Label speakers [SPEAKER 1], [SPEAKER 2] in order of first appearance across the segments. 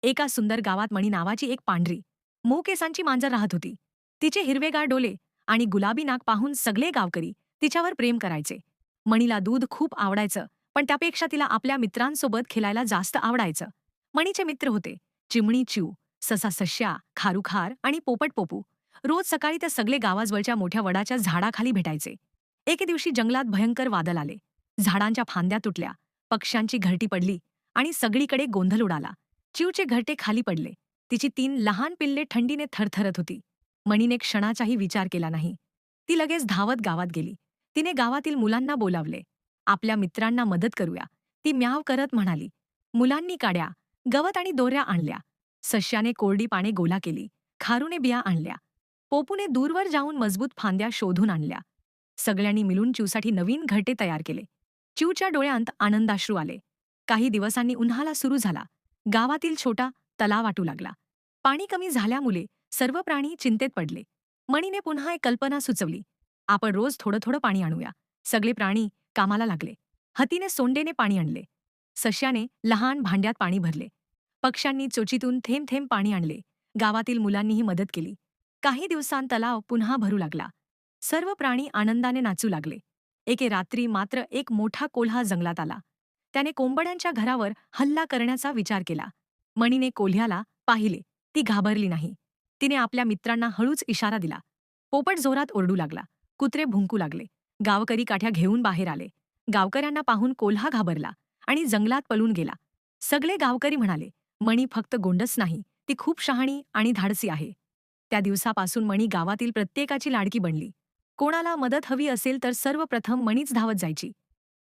[SPEAKER 1] एका सुंदर गावात मणी नावाची एक पांढरी, मऊ केसांची मांजर राहत होती. तिचे हिरवेगार डोले आणि गुलाबी नाक पाहून सगळे गावकरी तिच्यावर प्रेम करायचे. मणीला दूध खूप आवडायचं, पण त्यापेक्षा तिला आपल्या मित्रांसोबत खेळायला जास्त आवडायचं. मणीचे मित्र होते चिमणी चिऊ, ससा सश्या, खारुखार आणि पोपट पोपू. रोज सकाळी ते सगळे गावाजवळच्या मोठ्या वडाच्या झाडाखाली भेटायचे. एके दिवशी जंगलात भयंकर वादळ आले. झाडांच्या फांद्या तुटल्या, पक्ष्यांची घरटी पडली आणि सगळीकडे गोंधळ उडाला. चिवचे घरटे खाली पडले. तिची 3 लहान पिल्ले थंडीने थरथरत होती. मणीने क्षणाचाही विचार केला नाही. ती लगेच धावत गावात गेली. तिने गावातील मुलांना बोलावले. आपल्या मित्रांना मदत करूया, ती म्याव करत म्हणाली. मुलांनी काड्या, गवत आणि दोऱ्या आणल्या. सश्याने कोरडी पाने गोला केली. खारूने बिया आणल्या. पोपूने दूरवर जाऊन मजबूत फांद्या शोधून आणल्या. सगळ्यांनी मिळून चिवसाठी नवीन घरटे तयार केले. चिवच्या डोळ्यांत आनंदाश्रू आले. काही दिवसांनी उन्हाळा सुरू झाला. गावातील छोटा तलाव वाटू लागला. पाणी कमी झाल्यामुळे सर्व प्राणी चिंतेत पडले. मणीने पुन्हा एक कल्पना सुचवली. आपण रोज थोडं थोडं पाणी आणूया. सगळे प्राणी कामाला लागले. हत्तीने सोंडेने पाणी आणले. सश्याने लहान भांड्यात पाणी भरले. पक्ष्यांनी चोचीतून थेंब थेंब पाणी आणले. गावातील मुलांनीही मदत केली. काही दिवसांत तलाव पुन्हा भरू लागला. सर्व प्राणी आनंदाने नाचू लागले. एके रात्री मात्र एक मोठा कोल्हा जंगलात आला. त्याने कोंबड्यांच्या घरावर हल्ला करण्याचा विचार केला. मणीने कोल्ह्याला पाहिले. ती घाबरली नाही. तिने आपल्या मित्रांना हळूच इशारा दिला. पोपट जोरात ओरडू लागला. कुत्रे भुंकू लागले. गावकरी काठ्या घेऊन बाहेर आले. गावकऱ्यांना पाहून कोल्हा घाबरला आणि जंगलात पळून गेला. सगळे गावकरी म्हणाले, मणी फक्त गोंडस नाही, ती खूप शहाणी आणि धाडसी आहे. त्या दिवसापासून मणी गावातील प्रत्येकाची लाडकी बनली. कोणाला मदत हवी असेल तर सर्वप्रथम मणीच धावत जायची.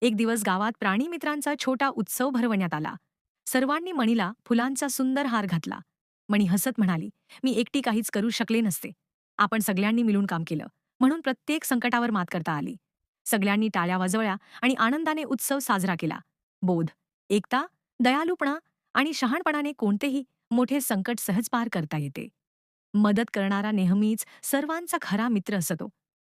[SPEAKER 1] एक दिवस गावात प्राणीमित्रांचा छोटा उत्सव भरवण्यात आला. सर्वांनी मणीला फुलांचा सुंदर हार घातला. मणी हसत म्हणाली, मी एकटी काहीच करू शकले नसते. आपण सगळ्यांनी मिळून काम केलं, म्हणून प्रत्येक संकटावर मात करता आली. सगळ्यांनी टाळ्या वाजवल्या आणि आनंदाने उत्सव साजरा केला. बोध, एकता, दयाळूपणा आणि शहाणपणाने कोणतेही मोठे संकट सहज पार करता येते. मदत करणारा नेहमीच सर्वांचा खरा मित्र असतो.